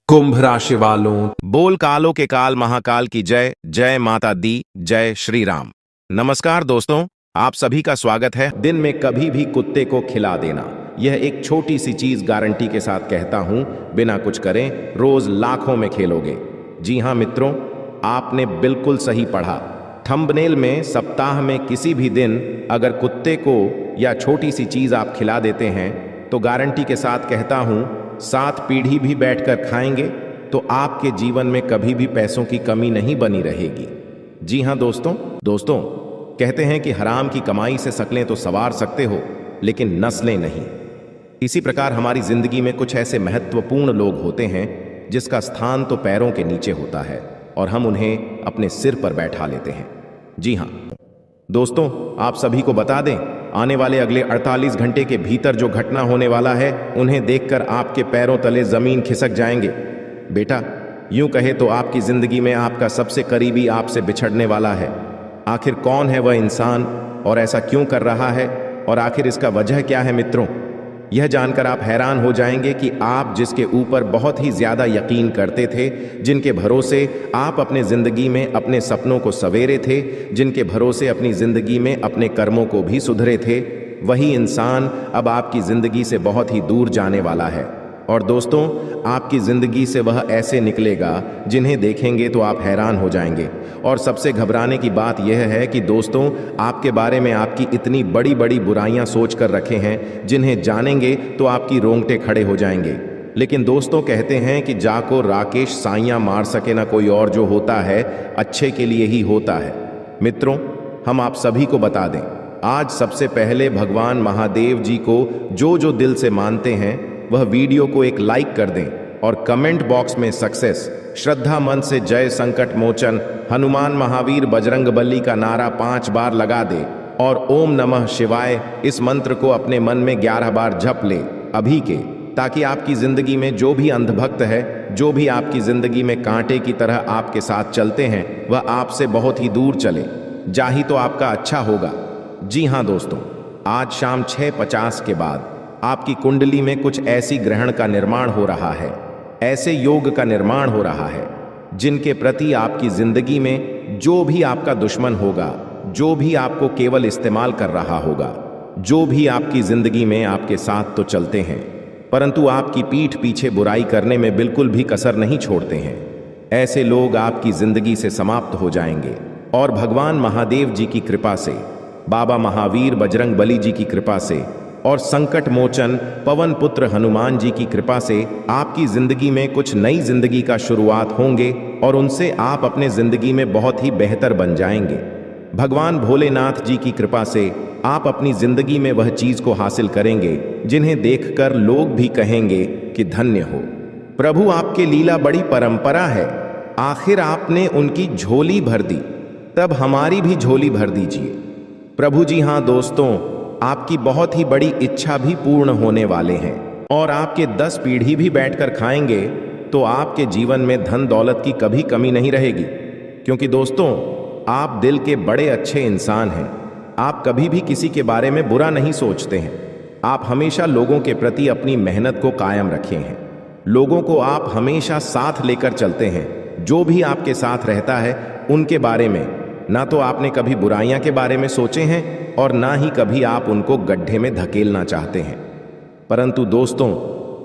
कुंभ राशि वालों, बोल कालों के काल महाकाल की जय। जय माता दी, जय श्री राम। नमस्कार दोस्तों, आप सभी का स्वागत है। दिन में कभी भी कुत्ते को खिला देना, यह एक छोटी सी चीज गारंटी के साथ कहता हूं, बिना कुछ करें रोज लाखों में खेलोगे। जी हां मित्रों, आपने बिल्कुल सही पढ़ा। थंबनेल में सप्ताह में किसी भी दिन अगर कुत्ते को या छोटी सी चीज आप खिला देते हैं तो गारंटी के साथ कहता हूं 7 पीढ़ी भी बैठकर खाएंगे तो आपके जीवन में कभी भी पैसों की कमी नहीं बनी रहेगी। जी हां दोस्तों कहते हैं कि हराम की कमाई से शकलें तो संवार सकते हो लेकिन नस्लें नहीं। इसी प्रकार हमारी जिंदगी में कुछ ऐसे महत्वपूर्ण लोग होते हैं जिसका स्थान तो पैरों के नीचे होता है और हम उन्हें अपने सिर पर बैठा लेते हैं। जी हां दोस्तों, आप सभी को बता दें, आने वाले अगले 48 घंटे के भीतर जो घटना होने वाला है उन्हें देखकर आपके पैरों तले जमीन खिसक जाएंगे। बेटा, यूं कहे तो आपकी जिंदगी में आपका सबसे करीबी आपसे बिछड़ने वाला है। आखिर कौन है वह इंसान और ऐसा क्यों कर रहा है और आखिर इसका वजह क्या है मित्रों? यह जानकर आप हैरान हो जाएंगे कि आप जिसके ऊपर बहुत ही ज्यादा यकीन करते थे, जिनके भरोसे आप अपने जिंदगी में अपने सपनों को सवेरे थे, जिनके भरोसे अपनी जिंदगी में अपने कर्मों को भी सुधरे थे, वही इंसान अब आपकी जिंदगी से बहुत ही दूर जाने वाला है। और दोस्तों, आपकी जिंदगी से वह ऐसे निकलेगा जिन्हें देखेंगे तो आप हैरान हो जाएंगे। और सबसे घबराने की बात यह है कि दोस्तों, आपके बारे में आपकी इतनी बड़ी बड़ी बुराइयां सोच कर रखे हैं, जिन्हें जानेंगे तो आपकी रोंगटे खड़े हो जाएंगे। लेकिन दोस्तों, कहते हैं कि जाको राकेश साइयां मार सके ना कोई और, जो होता है अच्छे के लिए ही होता है। मित्रों, हम आप सभी को बता दें, आज सबसे पहले भगवान महादेव जी को जो दिल से मानते हैं वह वीडियो को एक लाइक कर दें और कमेंट बॉक्स में सक्सेस, श्रद्धा मन से जय संकट मोचन, हनुमान महावीर बजरंगबली का नारा 5 बार लगा दे और ओम नमः शिवाय इस मंत्र को अपने मन में 11 बार जप ले अभी के, ताकि आपकी जिंदगी में जो भी अंधभक्त है, जो भी आपकी जिंदगी में कांटे की तरह आपके साथ चलते हैं, वह आपसे बहुत ही दूर चले। जाही तो आपका अच्छा होगा। जी हां दोस्तों, आज शाम 6:50 के बाद आपकी कुंडली में कुछ ऐसी ग्रहण का निर्माण हो रहा है, ऐसे योग का निर्माण हो रहा है जिनके प्रति आपकी जिंदगी में जो भी आपका दुश्मन होगा, जो भी आपको केवल इस्तेमाल कर रहा होगा, जो भी आपकी जिंदगी में आपके साथ तो चलते हैं परंतु आपकी पीठ पीछे बुराई करने में बिल्कुल भी कसर नहीं छोड़ते हैं, ऐसे लोग आपकी जिंदगी से समाप्त हो जाएंगे। और भगवान महादेव जी की कृपा से, बाबा महावीर बजरंगबली जी की कृपा से और संकट मोचन पवन पुत्र हनुमान जी की कृपा से आपकी जिंदगी में कुछ नई जिंदगी का शुरुआत होंगे और उनसे आप अपने जिंदगी में बहुत ही बेहतर बन जाएंगे। भगवान भोलेनाथ जी की कृपा से आप अपनी जिंदगी में वह चीज को हासिल करेंगे जिन्हें देखकर लोग भी कहेंगे कि धन्य हो प्रभु, आपके लीला बड़ी परंपरा है, आखिर आपने उनकी झोली भर दी, तब हमारी भी झोली भर दीजिए प्रभु। जी हां दोस्तों, आपकी बहुत ही बड़ी इच्छा भी पूर्ण होने वाले हैं और आपके 10 पीढ़ी भी बैठकर खाएंगे तो आपके जीवन में धन दौलत की कभी कमी नहीं रहेगी। क्योंकि दोस्तों, आप दिल के बड़े अच्छे इंसान हैं। आप कभी भी किसी के बारे में बुरा नहीं सोचते हैं। आप हमेशा लोगों के प्रति अपनी मेहनत को कायम रखे हैं। लोगों को आप हमेशा साथ लेकर चलते हैं। जो भी आपके साथ रहता है उनके बारे में ना तो आपने कभी बुराइयां के बारे में सोचे हैं और ना ही कभी आप उनको गड्ढे में धकेलना चाहते हैं। परंतु दोस्तों,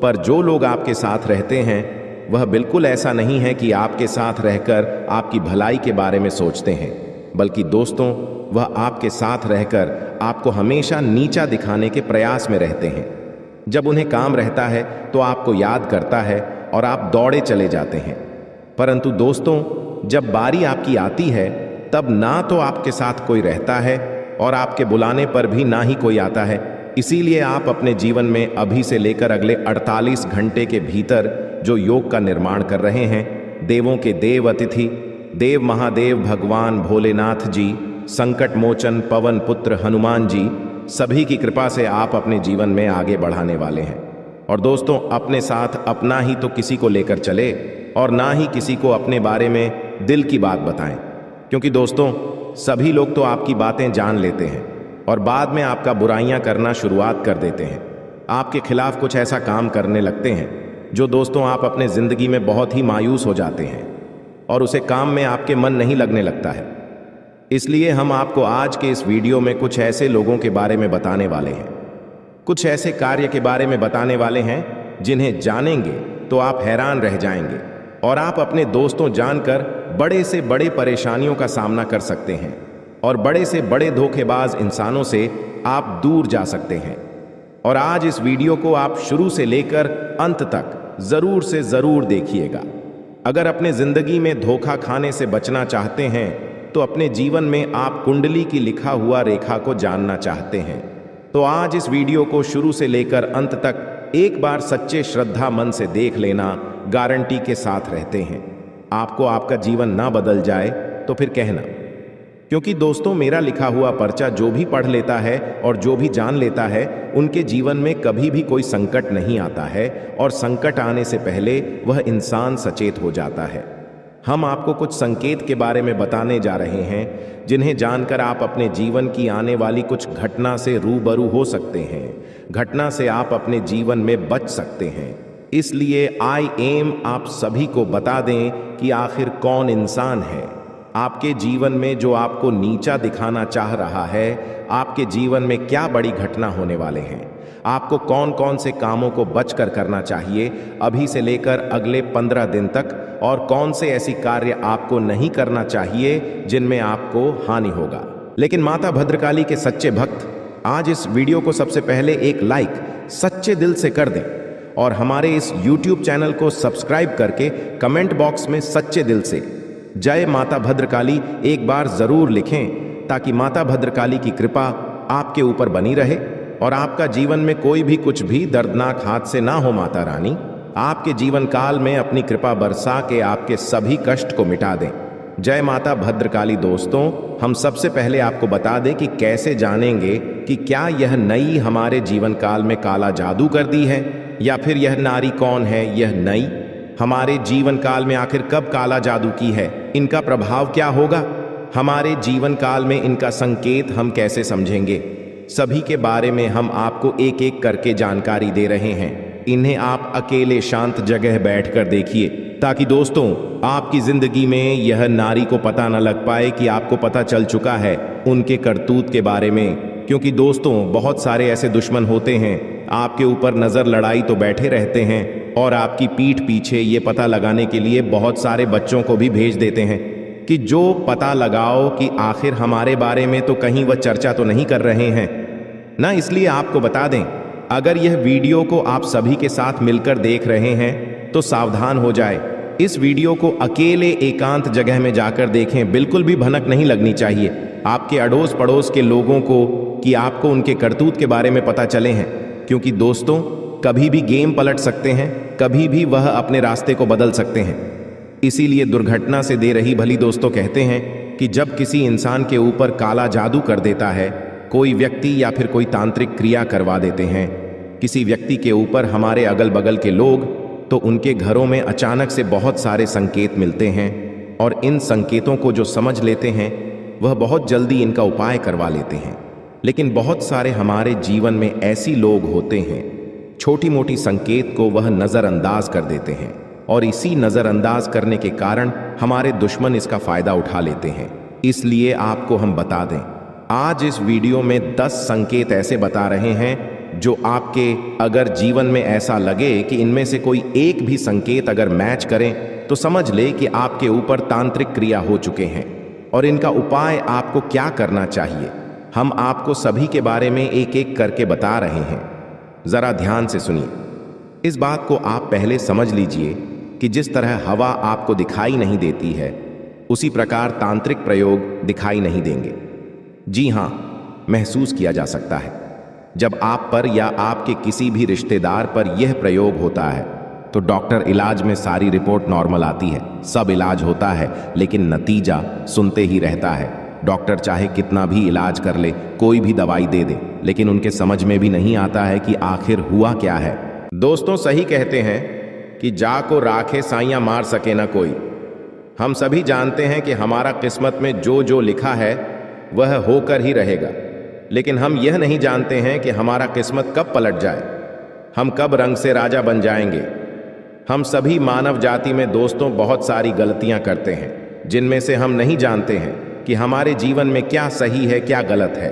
पर जो लोग आपके साथ रहते हैं वह बिल्कुल ऐसा नहीं है कि आपके साथ रहकर आपकी भलाई के बारे में सोचते हैं, बल्कि दोस्तों, वह आपके साथ रहकर आपको हमेशा नीचा दिखाने के प्रयास में रहते हैं। जब उन्हें काम रहता है तो आपको याद करता है और आप दौड़े चले जाते हैं। परंतु दोस्तों, जब बारी आपकी आती है तब ना तो आपके साथ कोई रहता है और आपके बुलाने पर भी ना ही कोई आता है। इसीलिए आप अपने जीवन में अभी से लेकर अगले 48 घंटे के भीतर जो योग का निर्माण कर रहे हैं, देवों के देव अतिथि देव महादेव भगवान भोलेनाथ जी, संकट मोचन पवन पुत्र हनुमान जी, सभी की कृपा से आप अपने जीवन में आगे बढ़ाने वाले हैं। और दोस्तों, अपने साथ अपना ही तो किसी को लेकर चले और ना ही किसी को अपने बारे में दिल की बात बताएं। क्योंकि दोस्तों, सभी लोग तो आपकी बातें जान लेते हैं और बाद में आपका बुराइयां करना शुरुआत कर देते हैं। आपके खिलाफ कुछ ऐसा काम करने लगते हैं जो दोस्तों आप अपने ज़िंदगी में बहुत ही मायूस हो जाते हैं और उसे काम में आपके मन नहीं लगने लगता है। इसलिए हम आपको आज के इस वीडियो में कुछ ऐसे लोगों के बारे में बताने वाले हैं, कुछ ऐसे कार्य के बारे में बताने वाले हैं जिन्हें जानेंगे तो आप हैरान रह जाएंगे और आप अपने दोस्तों जानकर बड़े से बड़े परेशानियों का सामना कर सकते हैं और बड़े से बड़े धोखेबाज इंसानों से आप दूर जा सकते हैं। और आज इस वीडियो को आप शुरू से लेकर अंत तक जरूर से जरूर देखिएगा। अगर अपने जिंदगी में धोखा खाने से बचना चाहते हैं तो अपने जीवन में आप कुंडली की लिखा हुआ रेखा को जानना चाहते हैं तो आज इस वीडियो को शुरू से लेकर अंत तक एक बार सच्चे श्रद्धा मन से देख लेना, गारंटी के साथ रहते हैं। आपको आपका जीवन ना बदल जाए तो फिर कहना, क्योंकि दोस्तों मेरा लिखा हुआ पर्चा जो भी पढ़ लेता है और जो भी जान लेता है उनके जीवन में कभी भी कोई संकट नहीं आता है और संकट आने से पहले वह इंसान सचेत हो जाता है। हम आपको कुछ संकेत के बारे में बताने जा रहे हैं जिन्हें जानकर आप अपने जीवन की आने वाली कुछ घटना से रूबरू हो सकते हैं, घटना से आप अपने जीवन में बच सकते हैं। इसलिए आई एम आप सभी को बता दें कि आखिर कौन इंसान है आपके जीवन में जो आपको नीचा दिखाना चाह रहा है। आपके जीवन में क्या बड़ी घटना होने वाले हैं, आपको कौन कौन से कामों को बचकर करना चाहिए अभी से लेकर अगले 15 दिन तक, और कौन से ऐसी कार्य आपको नहीं करना चाहिए जिनमें आपको हानि होगा। लेकिन माता भद्रकाली के सच्चे भक्त आज इस वीडियो को सबसे पहले एक लाइक सच्चे दिल से कर दें और हमारे इस YouTube चैनल को सब्सक्राइब करके कमेंट बॉक्स में सच्चे दिल से जय माता भद्रकाली एक बार जरूर लिखें ताकि माता भद्रकाली की कृपा आपके ऊपर बनी रहे और आपका जीवन में कोई भी कुछ भी दर्दनाक हादसे ना हो। माता रानी आपके जीवन काल में अपनी कृपा बरसा के आपके सभी कष्ट को मिटा दें। जय माता भद्रकाली। दोस्तों हम सबसे पहले आपको बता दें कि कैसे जानेंगे कि क्या यह नई हमारे जीवन काल में काला जादू कर दी है या फिर यह नारी कौन है। यह नई हमारे जीवन काल में आखिर कब काला जादू की है, इनका प्रभाव क्या होगा, हमारे जीवन काल में इनका संकेत हम कैसे समझेंगे, सभी के बारे में हम आपको एक एक करके जानकारी दे रहे हैं। इन्हें आप अकेले शांत जगह बैठकर देखिए ताकि दोस्तों आपकी जिंदगी में यह नारी को पता न लग पाए कि आपको पता चल चुका है उनके करतूत के बारे में। क्योंकि दोस्तों बहुत सारे ऐसे दुश्मन होते हैं आपके ऊपर नजर लड़ाई तो बैठे रहते हैं और आपकी पीठ पीछे ये पता लगाने के लिए बहुत सारे बच्चों को भी भेज देते हैं कि जो पता लगाओ कि आखिर हमारे बारे में तो कहीं वह चर्चा तो नहीं कर रहे हैं ना। इसलिए आपको बता दें, अगर यह वीडियो को आप सभी के साथ मिलकर देख रहे हैं तो सावधान हो जाए। इस वीडियो को अकेले एकांत जगह में जाकर देखें, बिल्कुल भी भनक नहीं लगनी चाहिए आपके अड़ोस पड़ोस के लोगों को कि आपको उनके करतूत के बारे में पता चले हैं। क्योंकि दोस्तों कभी भी गेम पलट सकते हैं, कभी भी वह अपने रास्ते को बदल सकते हैं। इसीलिए दुर्घटना से दे रही भली। दोस्तों कहते हैं कि जब किसी इंसान के ऊपर काला जादू कर देता है कोई व्यक्ति या फिर कोई तांत्रिक क्रिया करवा देते हैं किसी व्यक्ति के ऊपर हमारे अगल बगल के लोग, तो उनके घरों में अचानक से बहुत सारे संकेत मिलते हैं और इन संकेतों को जो समझ लेते हैं वह बहुत जल्दी इनका उपाय करवा लेते हैं। लेकिन बहुत सारे हमारे जीवन में ऐसी लोग होते हैं छोटी मोटी संकेत को वह नज़रअंदाज कर देते हैं और इसी नज़रअंदाज करने के कारण हमारे दुश्मन इसका फ़ायदा उठा लेते हैं। इसलिए आपको हम बता दें, आज इस वीडियो में 10 संकेत ऐसे बता रहे हैं जो आपके अगर जीवन में ऐसा लगे कि इनमें से कोई एक भी संकेत अगर मैच करें तो समझ ले कि आपके ऊपर तांत्रिक क्रिया हो चुके हैं और इनका उपाय आपको क्या करना चाहिए हम आपको सभी के बारे में एक एक करके बता रहे हैं। जरा ध्यान से सुनिए। इस बात को आप पहले समझ लीजिए कि जिस तरह हवा आपको दिखाई नहीं देती है उसी प्रकार तांत्रिक प्रयोग दिखाई नहीं देंगे। जी हां, महसूस किया जा सकता है। जब आप पर या आपके किसी भी रिश्तेदार पर यह प्रयोग होता है तो डॉक्टर इलाज में सारी रिपोर्ट नॉर्मल आती है, सब इलाज होता है, लेकिन नतीजा सुनते ही रहता है। डॉक्टर चाहे कितना भी इलाज कर ले, कोई भी दवाई दे दे, लेकिन उनके समझ में भी नहीं आता है कि आखिर हुआ क्या है। दोस्तों सही कहते हैं कि जा को राखे साइयां मार सके ना कोई। हम सभी जानते हैं कि हमारा किस्मत में जो जो लिखा है वह होकर ही रहेगा, लेकिन हम यह नहीं जानते हैं कि हमारा किस्मत कब पलट जाए, हम कब रंग से राजा बन जाएंगे। हम सभी मानव जाति में दोस्तों बहुत सारी गलतियां करते हैं, जिनमें से हम नहीं जानते हैं कि हमारे जीवन में क्या सही है क्या गलत है।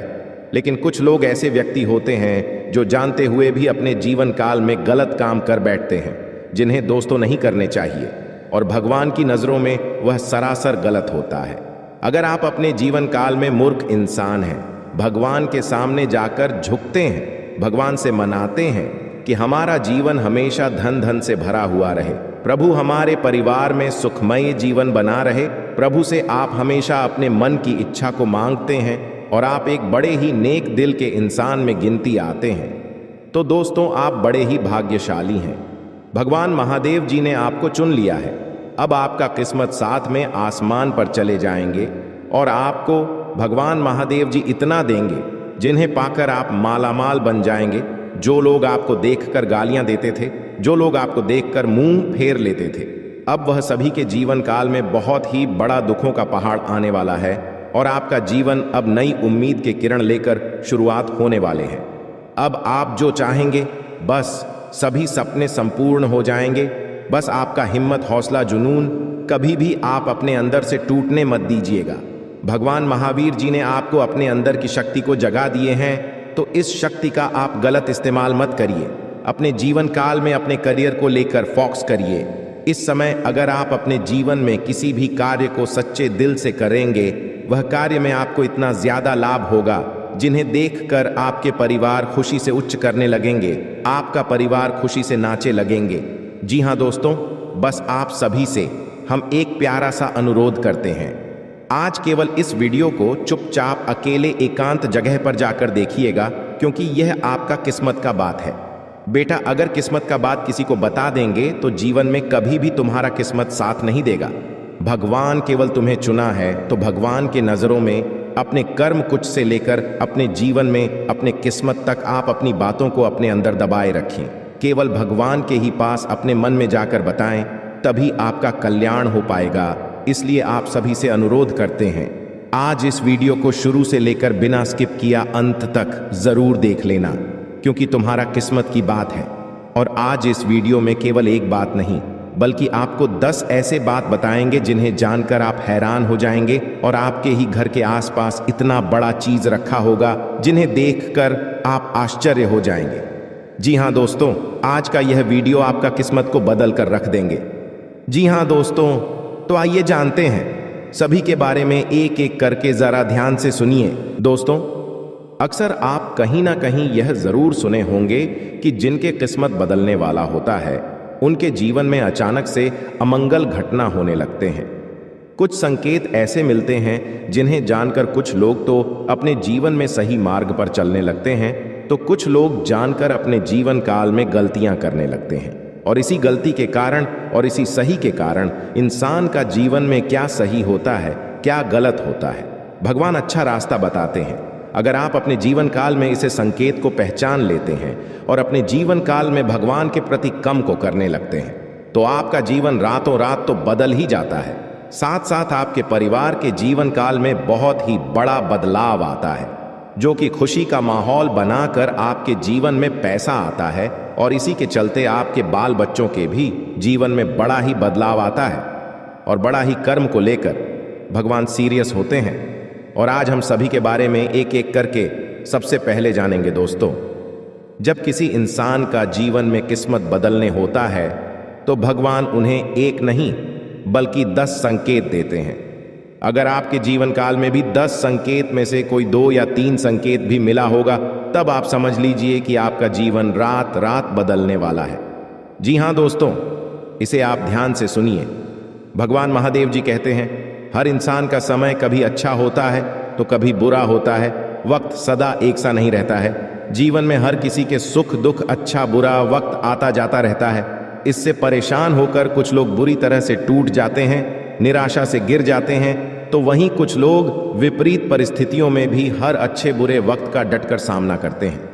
लेकिन कुछ लोग ऐसे व्यक्ति होते हैं जो जानते हुए भी अपने जीवन काल में गलत काम कर बैठते हैं, जिन्हें दोस्तों नहीं करने चाहिए, और भगवान की नज़रों में वह सरासर गलत होता है। अगर आप अपने जीवन काल में मूर्ख इंसान हैं, भगवान के सामने जाकर झुकते हैं, भगवान से मनाते हैं कि हमारा जीवन हमेशा धन धन से भरा हुआ रहे, प्रभु हमारे परिवार में सुखमय जीवन बना रहे, प्रभु से आप हमेशा अपने मन की इच्छा को मांगते हैं और आप एक बड़े ही नेक दिल के इंसान में गिनती आते हैं, तो दोस्तों आप बड़े ही भाग्यशाली हैं। भगवान महादेव जी ने आपको चुन लिया है। अब आपका किस्मत साथ में आसमान पर चले जाएंगे और आपको भगवान महादेव जी इतना देंगे जिन्हें पाकर आप मालामाल बन जाएंगे। जो लोग आपको देखकर गालियां देते थे, जो लोग आपको देखकर मुंह फेर लेते थे, अब वह सभी के जीवन काल में बहुत ही बड़ा दुखों का पहाड़ आने वाला है और आपका जीवन अब नई उम्मीद के किरण लेकर शुरुआत होने वाले हैं। अब आप जो चाहेंगे बस सभी सपने संपूर्ण हो जाएंगे। बस आपका हिम्मत, हौसला, जुनून कभी भी आप अपने अंदर से टूटने मत दीजिएगा। भगवान महावीर जी ने आपको अपने अंदर की शक्ति को जगा दिए हैं, तो इस शक्ति का आप गलत इस्तेमाल मत करिए। अपने जीवन काल में अपने करियर को लेकर फोकस करिए। इस समय अगर आप अपने जीवन में किसी भी कार्य को सच्चे दिल से करेंगे, वह कार्य में आपको इतना ज्यादा लाभ होगा जिन्हें देखकर आपके परिवार खुशी से उच्च करने लगेंगे, आपका परिवार खुशी से नाचे लगेंगे। जी हाँ दोस्तों, बस आप सभी से हम एक प्यारा सा अनुरोध करते हैं। आज केवल इस वीडियो को चुपचाप अकेले एकांत जगह पर जाकर देखिएगा, क्योंकि यह आपका किस्मत का बात है। बेटा, अगर किस्मत का बात किसी को बता देंगे तो जीवन में कभी भी तुम्हारा किस्मत साथ नहीं देगा। भगवान केवल तुम्हें चुना है, तो भगवान के नज़रों में अपने कर्म कुछ से लेकर अपने जीवन में अपने किस्मत तक आप अपनी बातों को अपने अंदर दबाए रखें। केवल भगवान के ही पास अपने मन में जाकर बताएं, तभी आपका कल्याण हो पाएगा। इसलिए आप सभी से अनुरोध करते हैं, आज इस वीडियो को शुरू से लेकर बिना स्किप किया अंत तक जरूर देख लेना, क्योंकि तुम्हारा किस्मत की बात है। और आज इस वीडियो में केवल एक बात नहीं, बल्कि आपको 10 ऐसे बात बताएंगे जिन्हें जानकर आप हैरान हो जाएंगे और आपके ही घर के आसपास इतना बड़ा चीज रखा होगा जिन्हें देखकर आप आश्चर्य हो जाएंगे। जी हाँ दोस्तों, आज का यह वीडियो आपका किस्मत को बदल कर रख देंगे। जी हाँ दोस्तों, तो आइए जानते हैं सभी के बारे में एक एक करके, जरा ध्यान से सुनिए। दोस्तों, अक्सर आप कहीं ना कहीं यह जरूर सुने होंगे कि जिनके किस्मत बदलने वाला होता है उनके जीवन में अचानक से अमंगल घटना होने लगते हैं। कुछ संकेत ऐसे मिलते हैं जिन्हें जानकर कुछ लोग तो अपने जीवन में सही मार्ग पर चलने लगते हैं, तो कुछ लोग जानकर अपने जीवन काल में गलतियां करने लगते हैं। और इसी गलती के कारण और इसी सही के कारण इंसान का जीवन में क्या सही होता है, क्या गलत होता है, भगवान अच्छा रास्ता बताते हैं। अगर आप अपने जीवन काल में इसे संकेत को पहचान लेते हैं और अपने जीवन काल में भगवान के प्रति कम को करने लगते हैं, तो आपका जीवन रातों रात तो बदल ही जाता है। साथ साथ आपके परिवार के जीवन काल में बहुत ही बड़ा बदलाव आता है, जो कि खुशी का माहौल बनाकर आपके जीवन में पैसा आता है, और इसी के चलते आपके बाल बच्चों के भी जीवन में बड़ा ही बदलाव आता है और बड़ा ही कर्म को लेकर भगवान सीरियस होते हैं। और आज हम सभी के बारे में एक एक करके सबसे पहले जानेंगे। दोस्तों, जब किसी इंसान का जीवन में किस्मत बदलने होता है तो भगवान उन्हें एक नहीं बल्कि 10 संकेत देते हैं। अगर आपके जीवन काल में भी 10 संकेत में से कोई 2 या 3 संकेत भी मिला होगा, तब आप समझ लीजिए कि आपका जीवन रात रात बदलने वाला है। जी हाँ दोस्तों, इसे आप ध्यान से सुनिए। भगवान महादेव जी कहते हैं, हर इंसान का समय कभी अच्छा होता है तो कभी बुरा होता है। वक्त सदा एक सा नहीं रहता है। जीवन में हर किसी के सुख दुख, अच्छा बुरा वक्त आता जाता रहता है। इससे परेशान होकर कुछ लोग बुरी तरह से टूट जाते हैं, निराशा से गिर जाते हैं, तो वहीं कुछ लोग विपरीत परिस्थितियों में भी हर अच्छे बुरे वक्त का डटकर सामना करते हैं।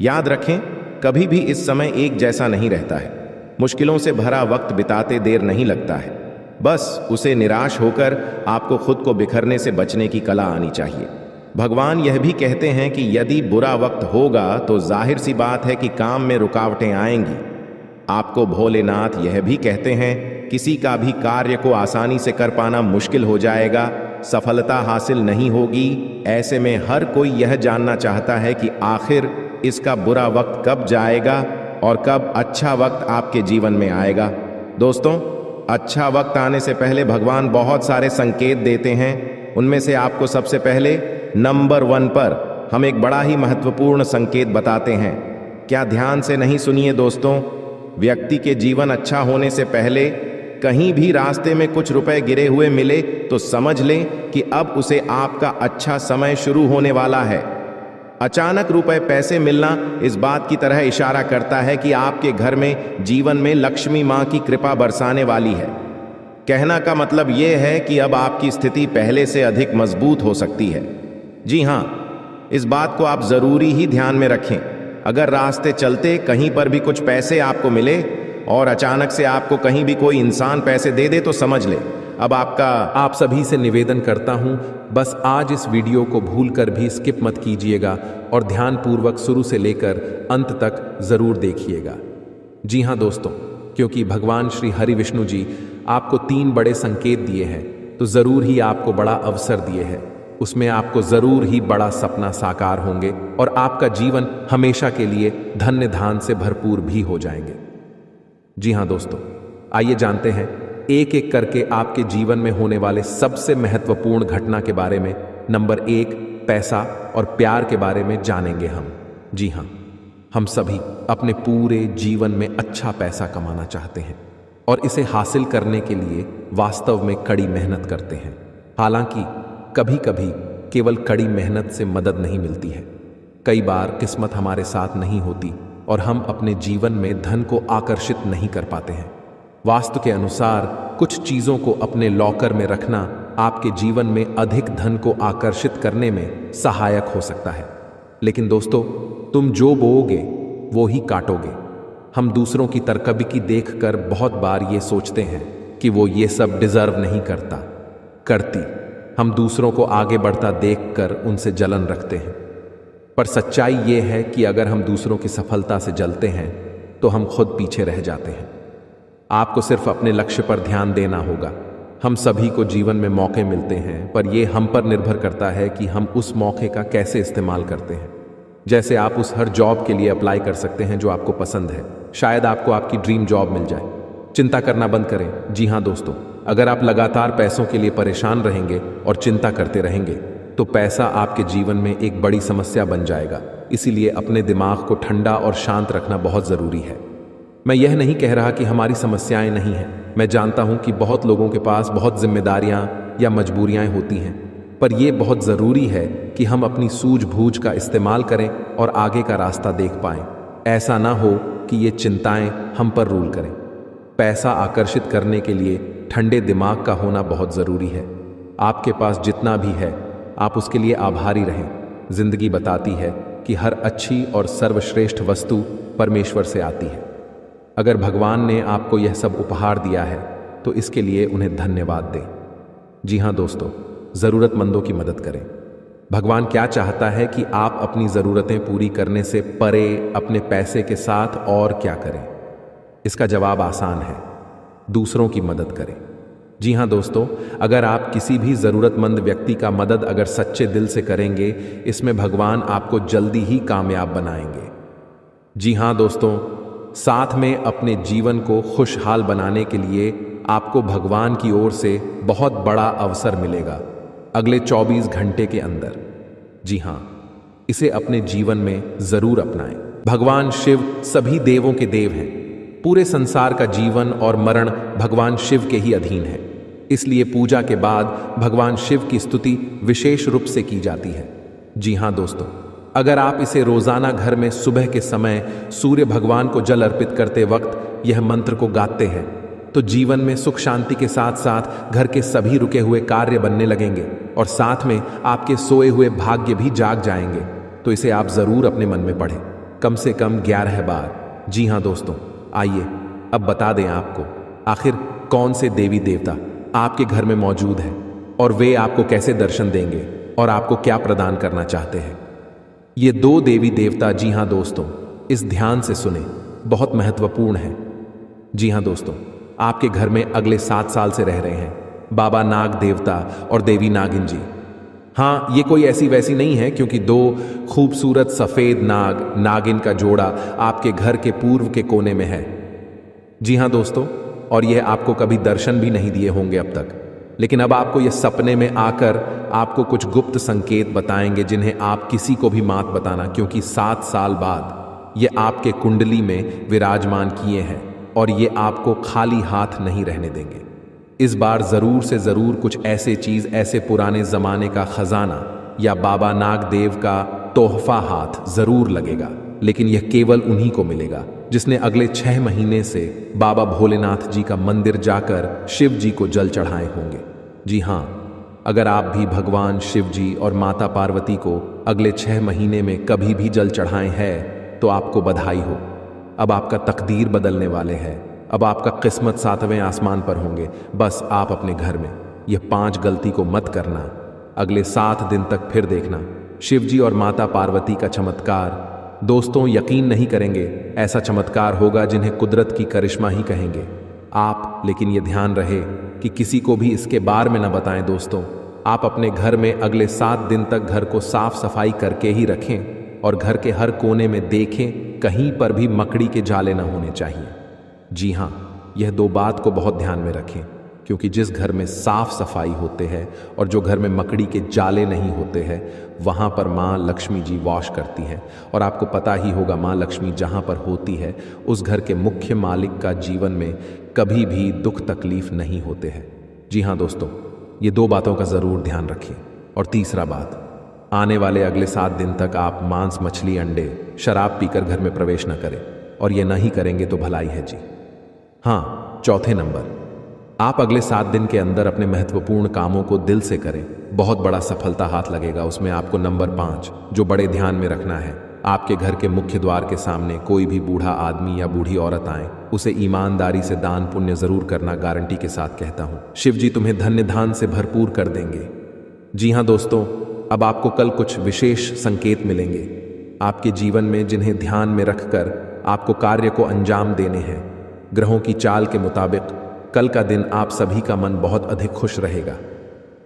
याद रखें, कभी भी इस समय एक जैसा नहीं रहता है। मुश्किलों से भरा वक्त बिताते देर नहीं लगता है, बस उसे निराश होकर आपको खुद को बिखरने से बचने की कला आनी चाहिए। भगवान यह भी कहते हैं कि यदि बुरा वक्त होगा तो जाहिर सी बात है कि काम में रुकावटें आएंगी। आपको भोलेनाथ यह भी कहते हैं, किसी का भी कार्य को आसानी से कर पाना मुश्किल हो जाएगा, सफलता हासिल नहीं होगी। ऐसे में हर कोई यह जानना चाहता है कि आखिर इसका बुरा वक्त कब जाएगा और कब अच्छा वक्त आपके जीवन में आएगा। दोस्तों, अच्छा वक्त आने से पहले भगवान बहुत सारे संकेत देते हैं। उनमें से आपको सबसे पहले नंबर 1 पर हम एक बड़ा ही महत्वपूर्ण संकेत बताते हैं। क्या ध्यान से नहीं सुनिए दोस्तों। व्यक्ति के जीवन अच्छा होने से पहले कहीं भी रास्ते में कुछ रुपए गिरे हुए मिले तो समझ लें कि अब उसे आपका अच्छा समय शुरू होने वाला है। अचानक रुपए पैसे मिलना इस बात की तरह इशारा करता है कि आपके घर में जीवन में लक्ष्मी मां की कृपा बरसाने वाली है। कहना का मतलब यह है कि अब आपकी स्थिति पहले से अधिक मजबूत हो सकती है। जी हां, इस बात को आप जरूरी ही ध्यान में रखें। अगर रास्ते चलते कहीं पर भी कुछ पैसे आपको मिले और अचानक से आपको कहीं भी कोई इंसान पैसे दे दे तो समझ ले अब आप सभी से निवेदन करता हूं, बस आज इस वीडियो को भूलकर भी स्किप मत कीजिएगा और ध्यानपूर्वक शुरू से लेकर अंत तक जरूर देखिएगा। जी हां दोस्तों, क्योंकि भगवान श्री हरि विष्णु जी आपको 3 बड़े संकेत दिए हैं तो जरूर ही आपको बड़ा अवसर दिए हैं। उसमें आपको जरूर ही बड़ा सपना साकार होंगे और आपका जीवन हमेशा के लिए धन्य धान से भरपूर भी हो जाएंगे। जी हां दोस्तों, आइए जानते हैं एक एक करके आपके जीवन में होने वाले सबसे महत्वपूर्ण घटना के बारे में। नंबर 1, पैसा और प्यार के बारे में जानेंगे हम। जी हां, हम सभी अपने पूरे जीवन में अच्छा पैसा कमाना चाहते हैं और इसे हासिल करने के लिए वास्तव में कड़ी मेहनत करते हैं। हालांकि कभी कभी केवल कड़ी मेहनत से मदद नहीं मिलती है। कई बार किस्मत हमारे साथ नहीं होती और हम अपने जीवन में धन को आकर्षित नहीं कर पाते हैं। वास्तु के अनुसार कुछ चीजों को अपने लॉकर में रखना आपके जीवन में अधिक धन को आकर्षित करने में सहायक हो सकता है। लेकिन दोस्तों, तुम जो बोओगे वो ही काटोगे। हम दूसरों की तरक्की देखकर बहुत बार ये सोचते हैं कि वो ये सब डिजर्व नहीं करती। हम दूसरों को आगे बढ़ता देखकर उनसे जलन रखते हैं। पर सच्चाई ये है कि अगर हम दूसरों की सफलता से जलते हैं तो हम खुद पीछे रह जाते हैं। आपको सिर्फ अपने लक्ष्य पर ध्यान देना होगा। हम सभी को जीवन में मौके मिलते हैं, पर यह हम पर निर्भर करता है कि हम उस मौके का कैसे इस्तेमाल करते हैं। जैसे आप उस हर जॉब के लिए अप्लाई कर सकते हैं जो आपको पसंद है। शायद आपको आपकी ड्रीम जॉब मिल जाए। चिंता करना बंद करें। जी हाँ दोस्तों, अगर आप लगातार पैसों के लिए परेशान रहेंगे और चिंता करते रहेंगे तो पैसा आपके जीवन में एक बड़ी समस्या बन जाएगा। इसीलिए अपने दिमाग को ठंडा और शांत रखना बहुत जरूरी है। मैं यह नहीं कह रहा कि हमारी समस्याएं नहीं हैं। मैं जानता हूं कि बहुत लोगों के पास बहुत जिम्मेदारियां या मजबूरियां होती हैं, पर यह बहुत ज़रूरी है कि हम अपनी सूझबूझ का इस्तेमाल करें और आगे का रास्ता देख पाएं। ऐसा ना हो कि ये चिंताएं हम पर रूल करें। पैसा आकर्षित करने के लिए ठंडे दिमाग का होना बहुत ज़रूरी है। आपके पास जितना भी है आप उसके लिए आभारी रहें। जिंदगी बताती है कि हर अच्छी और सर्वश्रेष्ठ वस्तु परमेश्वर से आती है। अगर भगवान ने आपको यह सब उपहार दिया है तो इसके लिए उन्हें धन्यवाद दें। जी हाँ दोस्तों, ज़रूरतमंदों की मदद करें। भगवान क्या चाहता है कि आप अपनी ज़रूरतें पूरी करने से परे अपने पैसे के साथ और क्या करें? इसका जवाब आसान है, दूसरों की मदद करें। जी हाँ दोस्तों, अगर आप किसी भी ज़रूरतमंद व्यक्ति का मदद अगर सच्चे दिल से करेंगे, इसमें भगवान आपको जल्दी ही कामयाब बनाएंगे। जी हाँ दोस्तों, साथ में अपने जीवन को खुशहाल बनाने के लिए आपको भगवान की ओर से बहुत बड़ा अवसर मिलेगा अगले 24 घंटे के अंदर। जी हाँ, इसे अपने जीवन में जरूर अपनाएं। भगवान शिव सभी देवों के देव हैं। पूरे संसार का जीवन और मरण भगवान शिव के ही अधीन है। इसलिए पूजा के बाद भगवान शिव की स्तुति विशेष रूप से की जाती है। जी हाँ दोस्तों, अगर आप इसे रोजाना घर में सुबह के समय सूर्य भगवान को जल अर्पित करते वक्त यह मंत्र को गाते हैं तो जीवन में सुख शांति के साथ साथ घर के सभी रुके हुए कार्य बनने लगेंगे और साथ में आपके सोए हुए भाग्य भी जाग जाएंगे। तो इसे आप जरूर अपने मन में पढ़ें, कम से कम 11 बार। जी हाँ दोस्तों, आइए अब बता दें आपको आखिर कौन से देवी देवता आपके घर में मौजूद हैं और वे आपको कैसे दर्शन देंगे और आपको क्या प्रदान करना चाहते हैं। ये 2 देवी देवता, जी हाँ दोस्तों, इस ध्यान से सुने, बहुत महत्वपूर्ण है। जी हाँ दोस्तों, आपके घर में अगले 7 साल से रह रहे हैं बाबा नाग देवता और देवी नागिन जी। हाँ, ये कोई ऐसी वैसी नहीं है, क्योंकि 2 खूबसूरत सफेद नाग नागिन का जोड़ा आपके घर के पूर्व के कोने में है। जी हाँ दोस्तों, और यह आपको कभी दर्शन भी नहीं दिए होंगे अब तक, लेकिन अब आपको यह सपने में आकर आपको कुछ गुप्त संकेत बताएंगे जिन्हें आप किसी को भी मत बताना, क्योंकि 7 साल बाद ये आपके कुंडली में विराजमान किए हैं और ये आपको खाली हाथ नहीं रहने देंगे। इस बार जरूर से जरूर कुछ ऐसे चीज, ऐसे पुराने जमाने का खजाना या बाबा नाग देव का तोहफा हाथ जरूर लगेगा, लेकिन यह केवल उन्हीं को मिलेगा जिसने अगले 6 महीने से बाबा भोलेनाथ जी का मंदिर जाकर शिव जी को जल चढ़ाए होंगे। जी हाँ, अगर आप भी भगवान शिव जी और माता पार्वती को अगले 6 महीने में कभी भी जल चढ़ाए हैं तो आपको बधाई हो। अब आपका तकदीर बदलने वाले हैं। अब आपका किस्मत 7वें आसमान पर होंगे। बस आप अपने घर में यह 5 गलती को मत करना। अगले 7 दिन तक फिर देखना शिव जी और माता पार्वती का चमत्कार। दोस्तों, यकीन नहीं करेंगे, ऐसा चमत्कार होगा जिन्हें कुदरत की करिश्मा ही कहेंगे आप। लेकिन यह ध्यान रहे कि किसी को भी इसके बारे में न बताएं। दोस्तों, आप अपने घर में अगले 7 दिन तक घर को साफ सफाई करके ही रखें और घर के हर कोने में देखें, कहीं पर भी मकड़ी के जाले न होने चाहिए। जी हाँ, यह 2 बात को बहुत ध्यान में रखें, क्योंकि जिस घर में साफ सफाई होते हैं और जो घर में मकड़ी के जाले नहीं होते हैं, वहाँ पर माँ लक्ष्मी जी वास करती हैं। और आपको पता ही होगा, माँ लक्ष्मी जहाँ पर होती है उस घर के मुख्य मालिक का जीवन में कभी भी दुख तकलीफ नहीं होते हैं। जी हाँ दोस्तों, ये 2 बातों का ज़रूर ध्यान रखिए। और तीसरा बात, आने वाले अगले 7 दिन तक आप मांस, मछली, अंडे, शराब पीकर घर में प्रवेश न करें, और ये नहीं करेंगे तो भलाई है जी। हाँ, चौथे नंबर, आप अगले 7 दिन के अंदर अपने महत्वपूर्ण कामों को दिल से करें, बहुत बड़ा सफलता हाथ लगेगा। उसमें आपको नंबर 5 जो बड़े ध्यान में रखना है, आपके घर के मुख्य द्वार के सामने कोई भी बूढ़ा आदमी या बूढ़ी औरत आए, उसे ईमानदारी से दान पुण्य जरूर करना, गारंटी के साथ कहता हूं। शिव जी तुम्हें धन्य धान से भरपूर कर देंगे। जी हाँ दोस्तों, अब आपको कल कुछ विशेष संकेत मिलेंगे आपके जीवन में, जिन्हें ध्यान में रखकर आपको कार्य को अंजाम देने हैं। ग्रहों की चाल के मुताबिक कल का दिन आप सभी का मन बहुत अधिक खुश रहेगा।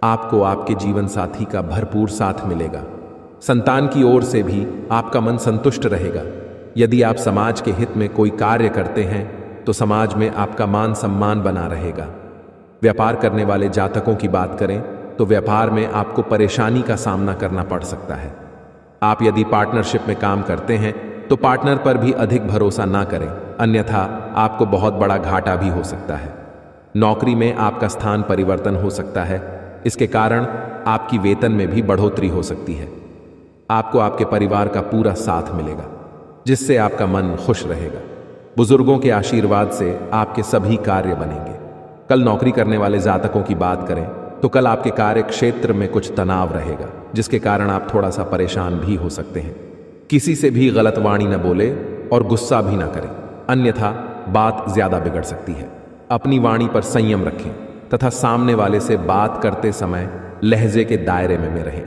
आपको आपके जीवन साथी का भरपूर साथ मिलेगा। संतान की ओर से भी आपका मन संतुष्ट रहेगा। यदि आप समाज के हित में कोई कार्य करते हैं तो समाज में आपका मान सम्मान बना रहेगा। व्यापार करने वाले जातकों की बात करें तो व्यापार में आपको परेशानी का सामना करना पड़ सकता है। आप यदि पार्टनरशिप में काम करते हैं तो पार्टनर पर भी अधिक भरोसा ना करें, अन्यथा आपको बहुत बड़ा घाटा भी हो सकता है। नौकरी में आपका स्थान परिवर्तन हो सकता है, इसके कारण आपकी वेतन में भी बढ़ोतरी हो सकती है। आपको आपके परिवार का पूरा साथ मिलेगा, जिससे आपका मन खुश रहेगा। बुजुर्गों के आशीर्वाद से आपके सभी कार्य बनेंगे। कल नौकरी करने वाले जातकों की बात करें तो कल आपके कार्य क्षेत्र में कुछ तनाव रहेगा, जिसके कारण आप थोड़ा सा परेशान भी हो सकते हैं। किसी से भी गलत वाणी न बोले और गुस्सा भी ना करें, अन्यथा बात ज्यादा बिगड़ सकती है। अपनी वाणी पर संयम रखें तथा सामने वाले से बात करते समय लहजे के दायरे में रहें।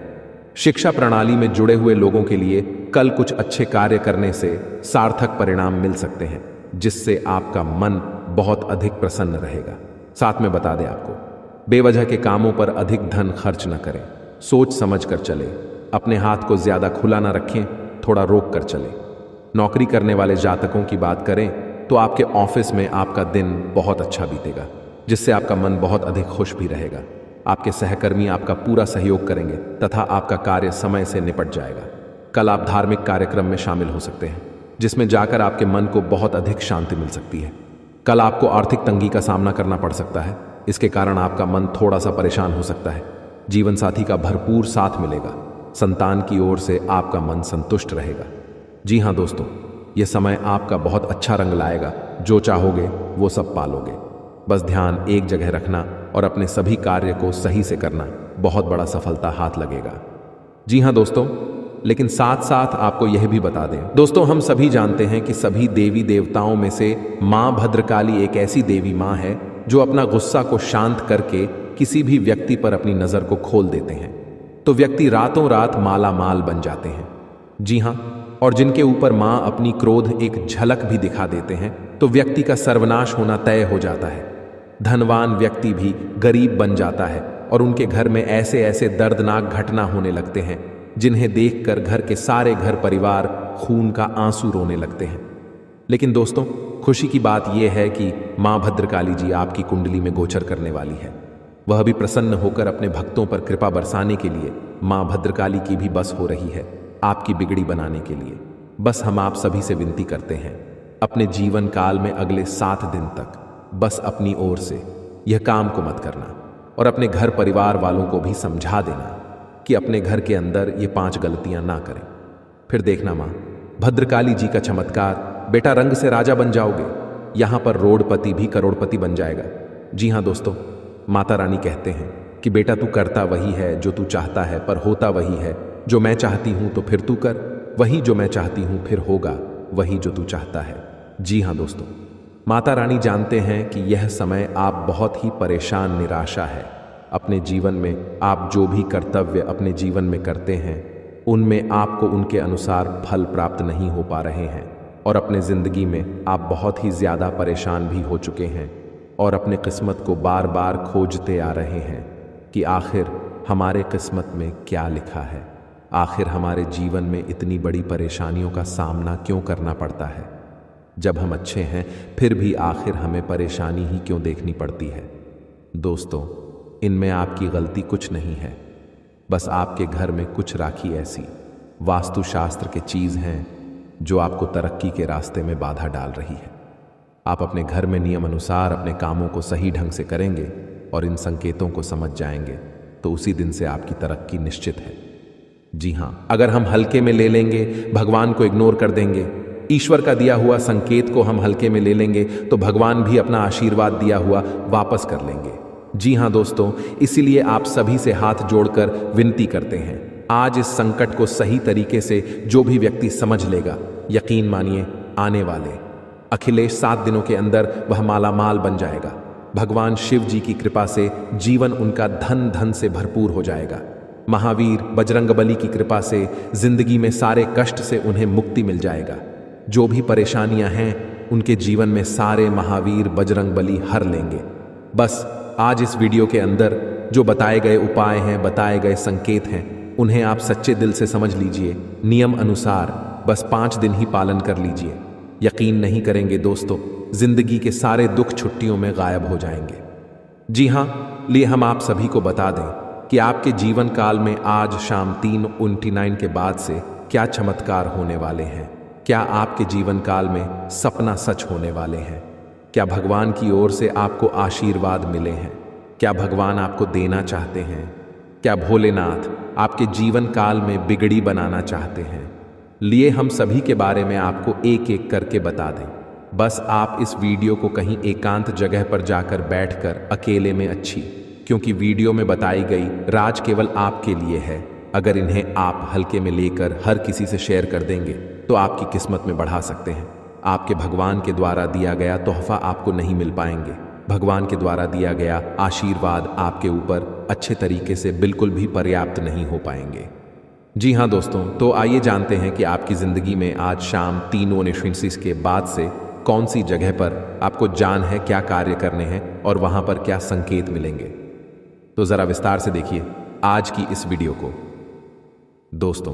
शिक्षा प्रणाली में जुड़े हुए लोगों के लिए कल कुछ अच्छे कार्य करने से सार्थक परिणाम मिल सकते हैं, जिससे आपका मन बहुत अधिक प्रसन्न रहेगा। साथ में बता दें आपको, बेवजह के कामों पर अधिक धन खर्च न करें, सोच समझ कर चलें। अपने हाथ को ज्यादा खुला न रखें, थोड़ा रोक कर चलें। नौकरी करने वाले जातकों की बात करें तो आपके ऑफिस में आपका दिन बहुत अच्छा बीतेगा, जिससे आपका मन बहुत अधिक खुश भी रहेगा। आपके सहकर्मी आपका पूरा सहयोग करेंगे तथा आपका कार्य समय से निपट जाएगा। कल आप धार्मिक कार्यक्रम में शामिल हो सकते हैं, जिसमें जाकर आपके मन को बहुत अधिक शांति मिल सकती है। कल आपको आर्थिक तंगी का सामना करना पड़ सकता है, इसके कारण आपका मन थोड़ा सा परेशान हो सकता है। जीवन साथी का भरपूर साथ मिलेगा। संतान की ओर से आपका मन संतुष्ट रहेगा। जी हाँ दोस्तों, यह समय आपका बहुत अच्छा रंग लाएगा। जो चाहोगे वो सब पालोगे। बस ध्यान एक जगह रखना और अपने सभी कार्य को सही से करना, बहुत बड़ा सफलता हाथ लगेगा। जी हाँ दोस्तों, लेकिन साथ साथ आपको यह भी बता दें दोस्तों, हम सभी जानते हैं कि सभी देवी देवताओं में से माँ भद्रकाली एक ऐसी देवी माँ है जो अपना गुस्सा को शांत करके किसी भी व्यक्ति पर अपनी नजर को खोल देते हैं तो व्यक्ति रातों रात माला माल बन जाते हैं। जी हाँ, और जिनके ऊपर माँ अपनी क्रोध एक झलक भी दिखा देते हैं तो व्यक्ति का सर्वनाश होना तय हो जाता है। धनवान व्यक्ति भी गरीब बन जाता है और उनके घर में ऐसे ऐसे दर्दनाक घटना होने लगते हैं जिन्हें देखकर घर के सारे घर परिवार खून का आंसू रोने लगते हैं। लेकिन दोस्तों, खुशी की बात यह है कि मां भद्रकाली जी आपकी कुंडली में गोचर करने वाली है। वह भी प्रसन्न होकर अपने भक्तों पर कृपा बरसाने के लिए मां भद्रकाली की भी बस हो रही है आपकी बिगड़ी बनाने के लिए। बस हम आप सभी से विनती करते हैं, अपने जीवन काल में अगले 7 दिन तक बस अपनी ओर से यह काम को मत करना और अपने घर परिवार वालों को भी समझा देना कि अपने घर के अंदर ये 5 गलतियां ना करें। फिर देखना मां भद्रकाली जी का चमत्कार, बेटा रंग से राजा बन जाओगे, यहां पर रोडपति भी करोड़पति बन जाएगा। जी हां दोस्तों, माता रानी कहते हैं कि बेटा तू करता वही है जो तू चाहता है, पर होता वही है जो मैं चाहती हूं, तो फिर तू कर वही जो मैं चाहती हूं, फिर होगा वही जो तू चाहता है। जी हां दोस्तों, माता रानी जानते हैं कि यह समय आप बहुत ही परेशान निराशा है। अपने जीवन में आप जो भी कर्तव्य अपने जीवन में करते हैं उनमें आपको उनके अनुसार फल प्राप्त नहीं हो पा रहे हैं और अपने ज़िंदगी में आप बहुत ही ज़्यादा परेशान भी हो चुके हैं और अपने किस्मत को बार बार खोजते आ रहे हैं कि आखिर हमारे किस्मत में क्या लिखा है, आखिर हमारे जीवन में इतनी बड़ी परेशानियों का सामना क्यों करना पड़ता है। जब हम अच्छे हैं फिर भी आखिर हमें परेशानी ही क्यों देखनी पड़ती है। दोस्तों, इनमें आपकी गलती कुछ नहीं है, बस आपके घर में कुछ राखी ऐसी वास्तुशास्त्र की चीज़ हैं जो आपको तरक्की के रास्ते में बाधा डाल रही है। आप अपने घर में नियम अनुसार अपने कामों को सही ढंग से करेंगे और इन संकेतों को समझ जाएंगे तो उसी दिन से आपकी तरक्की निश्चित है। जी हाँ, अगर हम हल्के में ले लेंगे, भगवान को इग्नोर कर देंगे, ईश्वर का दिया हुआ संकेत को हम हल्के में ले लेंगे तो भगवान भी अपना आशीर्वाद दिया हुआ वापस कर लेंगे। जी हाँ दोस्तों, इसीलिए आप सभी से हाथ जोड़कर विनती करते हैं, आज इस संकट को सही तरीके से जो भी व्यक्ति समझ लेगा, यकीन मानिए आने वाले अखिलेश 7 दिनों के अंदर वह मालामाल बन जाएगा। भगवान शिव जी की कृपा से जीवन उनका धन धन से भरपूर हो जाएगा। महावीर बजरंगबली की कृपा से जिंदगी में सारे कष्ट से उन्हें मुक्ति मिल जाएगा। जो भी परेशानियां हैं उनके जीवन में सारे महावीर बजरंगबली हर लेंगे। बस आज इस वीडियो के अंदर जो बताए गए उपाय हैं, बताए गए संकेत हैं, उन्हें आप सच्चे दिल से समझ लीजिए, नियम अनुसार बस 5 दिन ही पालन कर लीजिए। यकीन नहीं करेंगे दोस्तों, जिंदगी के सारे दुख छुट्टियों में गायब हो जाएंगे। जी हाँ, लिए हम आप सभी को बता दें कि आपके जीवन काल में आज शाम 3:29 के बाद से क्या चमत्कार होने वाले हैं। क्या आपके जीवन काल में सपना सच होने वाले हैं? क्या भगवान की ओर से आपको आशीर्वाद मिले हैं? क्या भगवान आपको देना चाहते हैं? क्या भोलेनाथ आपके जीवन काल में बिगड़ी बनाना चाहते हैं? लिए हम सभी के बारे में आपको एक एक करके बता दें। बस आप इस वीडियो को कहीं एकांत जगह पर जाकर बैठकर अकेले में अच्छी, क्योंकि वीडियो में बताई गई राज केवल आपके लिए है। अगर इन्हें आप हल्के में लेकर हर किसी से शेयर कर देंगे तो आपकी किस्मत में बढ़ा सकते हैं। आपके भगवान के द्वारा दिया गया तोहफा आपको नहीं मिल पाएंगे। भगवान के द्वारा दिया गया आशीर्वाद आपके ऊपर अच्छे तरीके से बिल्कुल भी पर्याप्त नहीं हो पाएंगे। जी हाँ दोस्तों, तो आइए जानते हैं कि आपकी ज़िंदगी में आज शाम 3:29 के बाद से कौन सी जगह पर आपको जान है, क्या कार्य करने हैं और वहाँ पर क्या संकेत मिलेंगे। तो ज़रा विस्तार से देखिए आज की इस वीडियो को। दोस्तों,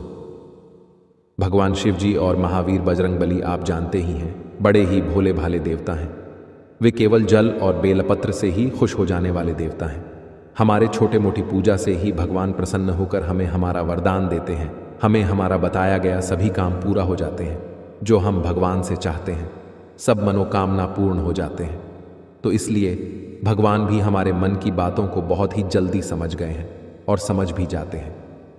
भगवान शिव जी और महावीर बजरंगबली आप जानते ही हैं, बड़े ही भोले भाले देवता हैं। वे केवल जल और बेलपत्र से ही खुश हो जाने वाले देवता हैं। हमारे छोटे मोटी पूजा से ही भगवान प्रसन्न होकर हमें हमारा वरदान देते हैं। हमें हमारा बताया गया सभी काम पूरा हो जाते हैं जो हम भगवान से चाहते हैं। सब मनोकामना पूर्ण हो जाते हैं। तो इसलिए भगवान भी हमारे मन की बातों को बहुत ही जल्दी समझ गए हैं और समझ भी जाते हैं।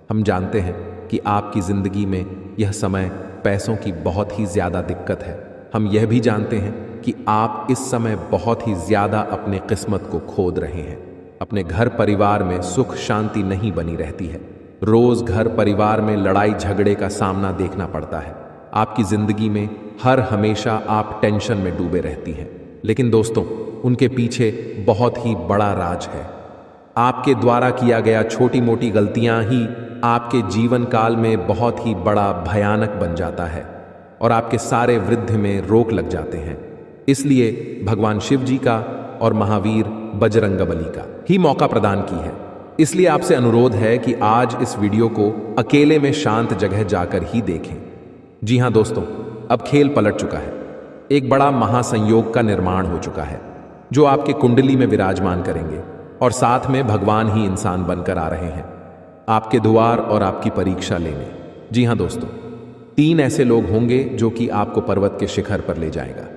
हम जानते हैं कि आपकी ज़िंदगी में यह समय पैसों की बहुत ही ज़्यादा दिक्कत है। हम यह भी जानते हैं कि आप इस समय बहुत ही ज़्यादा अपने किस्मत को खोद रहे हैं। अपने घर परिवार में सुख शांति नहीं बनी रहती है। रोज़ घर परिवार में लड़ाई झगड़े का सामना देखना पड़ता है। आपकी ज़िंदगी में हर हमेशा आप टेंशन में डूबे रहती हैं। लेकिन दोस्तों, उनके पीछे बहुत ही बड़ा राज है। आपके द्वारा किया गया छोटी मोटी गलतियां ही आपके जीवन काल में बहुत ही बड़ा भयानक बन जाता है और आपके सारे वृद्धि में रोक लग जाते हैं। इसलिए भगवान शिव जी का और महावीर बजरंगबली का ही मौका प्रदान की है। इसलिए आपसे अनुरोध है कि आज इस वीडियो को अकेले में शांत जगह जाकर ही देखें। जी हां दोस्तों, अब खेल पलट चुका है। एक बड़ा महासंयोग का निर्माण हो चुका है जो आपके कुंडली में विराजमान करेंगे और साथ में भगवान ही इंसान बनकर आ रहे हैं आपके द्वार और आपकी परीक्षा लेने। जी हां दोस्तों, 3 ऐसे लोग होंगे जो कि आपको पर्वत के शिखर पर ले जाएगा,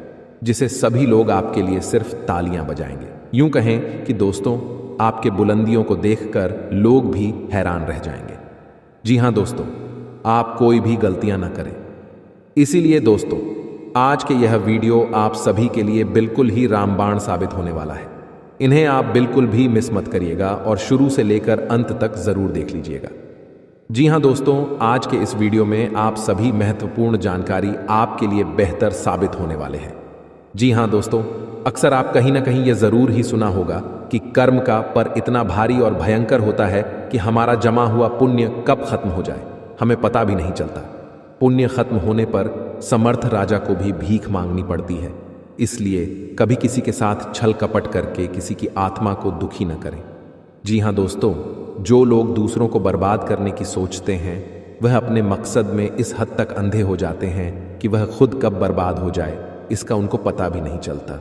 जिसे सभी लोग आपके लिए सिर्फ तालियां बजाएंगे। यूं कहें कि दोस्तों, आपके बुलंदियों को देखकर लोग भी हैरान रह जाएंगे। जी हां दोस्तों, आप कोई भी गलतियां ना करें। इसीलिए दोस्तों, आज के यह वीडियो आप सभी के लिए बिल्कुल ही रामबाण साबित होने वाला है। इन्हें आप बिल्कुल भी मिस मत करिएगा और शुरू से लेकर अंत तक जरूर देख लीजिएगा। जी हां दोस्तों, आज के इस वीडियो में आप सभी महत्वपूर्ण जानकारी आपके लिए बेहतर साबित होने वाले हैं। जी हां दोस्तों, अक्सर आप कहीं ना कहीं यह जरूर ही सुना होगा कि कर्म का पर इतना भारी और भयंकर होता है कि हमारा जमा हुआ पुण्य कब खत्म हो जाए हमें पता भी नहीं चलता। पुण्य खत्म होने पर समर्थ राजा को भी भीख मांगनी पड़ती है। इसलिए कभी किसी के साथ छल कपट करके किसी की आत्मा को दुखी न करें। जी हां दोस्तों, जो लोग दूसरों को बर्बाद करने की सोचते हैं वह अपने मकसद में इस हद तक अंधे हो जाते हैं कि वह खुद कब बर्बाद हो जाए इसका उनको पता भी नहीं चलता।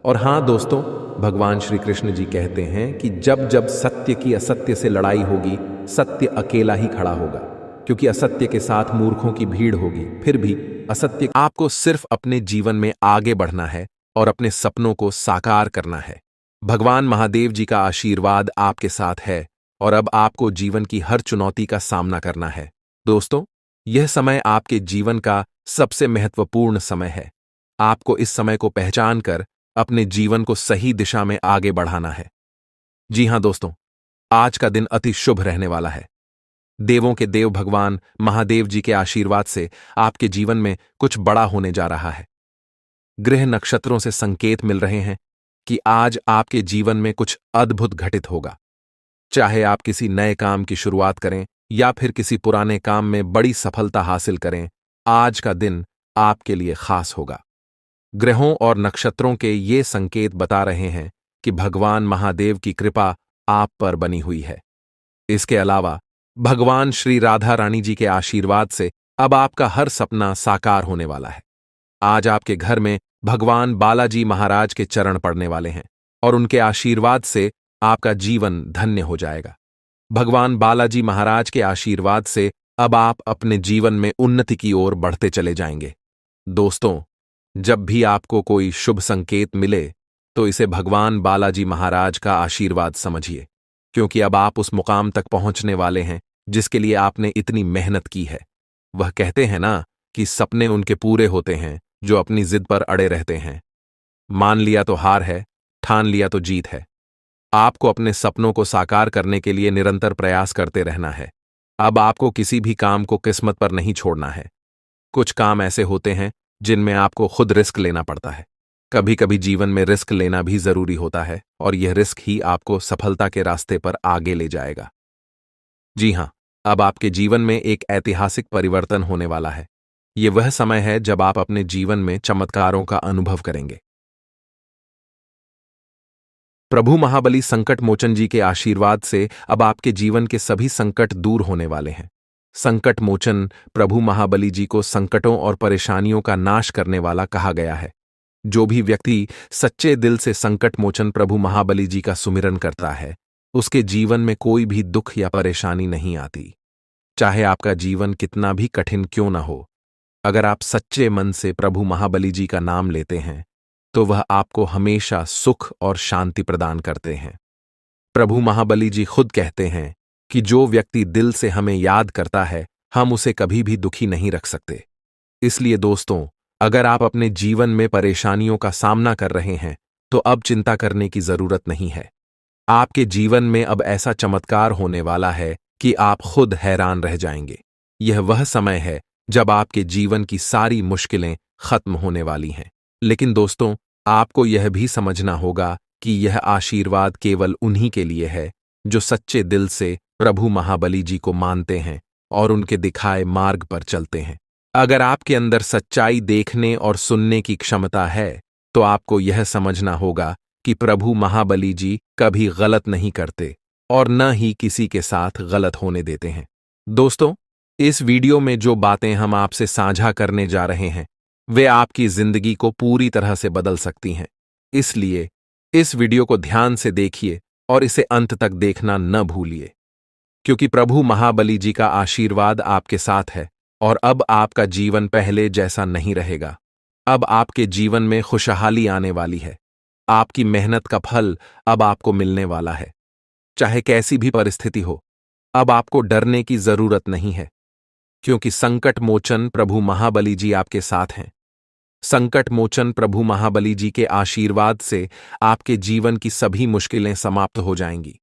और हाँ दोस्तों, भगवान श्री कृष्ण जी कहते हैं कि जब जब सत्य की असत्य से लड़ाई होगी, सत्य अकेला ही खड़ा होगा, क्योंकि असत्य के साथ मूर्खों की भीड़ होगी। फिर भी असत्य आपको सिर्फ अपने जीवन में आगे बढ़ना है और अपने सपनों को साकार करना है। भगवान महादेव जी का आशीर्वाद आपके साथ है और अब आपको जीवन की हर चुनौती का सामना करना है। दोस्तों, यह समय आपके जीवन का सबसे महत्वपूर्ण समय है। आपको इस समय को पहचान कर अपने जीवन को सही दिशा में आगे बढ़ाना है। जी हां दोस्तों, आज का दिन अति शुभ रहने वाला है। देवों के देव भगवान महादेव जी के आशीर्वाद से आपके जीवन में कुछ बड़ा होने जा रहा है। ग्रह नक्षत्रों से संकेत मिल रहे हैं कि आज आपके जीवन में कुछ अद्भुत घटित होगा। चाहे आप किसी नए काम की शुरुआत करें या फिर किसी पुराने काम में बड़ी सफलता हासिल करें, आज का दिन आपके लिए खास होगा। ग्रहों और नक्षत्रों के ये संकेत बता रहे हैं कि भगवान महादेव की कृपा आप पर बनी हुई है। इसके अलावा भगवान श्री राधा रानी जी के आशीर्वाद से अब आपका हर सपना साकार होने वाला है। आज आपके घर में भगवान बालाजी महाराज के चरण पड़ने वाले हैं और उनके आशीर्वाद से आपका जीवन धन्य हो जाएगा। भगवान बालाजी महाराज के आशीर्वाद से अब आप अपने जीवन में उन्नति की ओर बढ़ते चले जाएंगे। दोस्तों, जब भी आपको कोई शुभ संकेत मिले तो इसे भगवान बालाजी महाराज का आशीर्वाद समझिए, क्योंकि अब आप उस मुकाम तक पहुंचने वाले हैं जिसके लिए आपने इतनी मेहनत की है। वह कहते हैं ना कि सपने उनके पूरे होते हैं जो अपनी जिद पर अड़े रहते हैं। मान लिया तो हार है, ठान लिया तो जीत है। आपको अपने सपनों को साकार करने के लिए निरंतर प्रयास करते रहना है। अब आपको किसी भी काम को किस्मत पर नहीं छोड़ना है। कुछ काम ऐसे होते हैं जिनमें आपको खुद रिस्क लेना पड़ता है। कभी कभी जीवन में रिस्क लेना भी जरूरी होता है और यह रिस्क ही आपको सफलता के रास्ते पर आगे ले जाएगा। जी हां, अब आपके जीवन में एक ऐतिहासिक परिवर्तन होने वाला है। यह वह समय है जब आप अपने जीवन में चमत्कारों का अनुभव करेंगे। प्रभु महाबली संकट मोचन जी के आशीर्वाद से अब आपके जीवन के सभी संकट दूर होने वाले हैं। संकट मोचन प्रभु महाबली जी को संकटों और परेशानियों का नाश करने वाला कहा गया है। जो भी व्यक्ति सच्चे दिल से संकट मोचन प्रभु महाबली जी का सुमिरन करता है, उसके जीवन में कोई भी दुख या परेशानी नहीं आती। चाहे आपका जीवन कितना भी कठिन क्यों न हो, अगर आप सच्चे मन से प्रभु महाबली जी का नाम लेते हैं तो वह आपको हमेशा सुख और शांति प्रदान करते हैं। प्रभु महाबली जी खुद कहते हैं कि जो व्यक्ति दिल से हमें याद करता है, हम उसे कभी भी दुखी नहीं रख सकते। इसलिए दोस्तों, अगर आप अपने जीवन में परेशानियों का सामना कर रहे हैं तो अब चिंता करने की जरूरत नहीं है। आपके जीवन में अब ऐसा चमत्कार होने वाला है कि आप खुद हैरान रह जाएंगे। यह वह समय है जब आपके जीवन की सारी मुश्किलें खत्म होने वाली हैं। लेकिन दोस्तों, आपको यह भी समझना होगा कि यह आशीर्वाद केवल उन्हीं के लिए है जो सच्चे दिल से प्रभु महाबली जी को मानते हैं और उनके दिखाए मार्ग पर चलते हैं। अगर आपके अंदर सच्चाई देखने और सुनने की क्षमता है तो आपको यह समझना होगा कि प्रभु महाबली जी कभी गलत नहीं करते और न ही किसी के साथ गलत होने देते हैं। दोस्तों, इस वीडियो में जो बातें हम आपसे साझा करने जा रहे हैं वे आपकी जिंदगी को पूरी तरह से बदल सकती हैं। इसलिए इस वीडियो को ध्यान से देखिए और इसे अंत तक देखना न भूलिए, क्योंकि प्रभु महाबली जी का आशीर्वाद आपके साथ है और अब आपका जीवन पहले जैसा नहीं रहेगा। अब आपके जीवन में खुशहाली आने वाली है। आपकी मेहनत का फल अब आपको मिलने वाला है। चाहे कैसी भी परिस्थिति हो, अब आपको डरने की जरूरत नहीं है, क्योंकि संकट मोचन प्रभु महाबली जी आपके साथ हैं। संकट मोचन प्रभु महाबली जी के आशीर्वाद से आपके जीवन की सभी मुश्किलें समाप्त हो जाएंगी।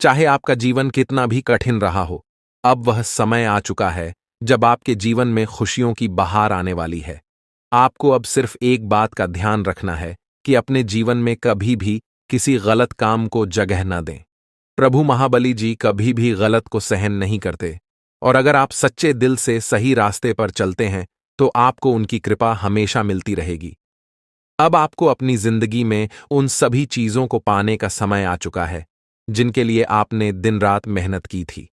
चाहे आपका जीवन कितना भी कठिन रहा हो, अब वह समय आ चुका है जब आपके जीवन में खुशियों की बहार आने वाली है। आपको अब सिर्फ एक बात का ध्यान रखना है कि अपने जीवन में कभी भी किसी गलत काम को जगह न दें। प्रभु महाबली जी कभी भी गलत को सहन नहीं करते और अगर आप सच्चे दिल से सही रास्ते पर चलते हैं तो आपको उनकी कृपा हमेशा मिलती रहेगी। अब आपको अपनी जिंदगी में उन सभी चीजों को पाने का समय आ चुका है जिनके लिए आपने दिन रात मेहनत की थी।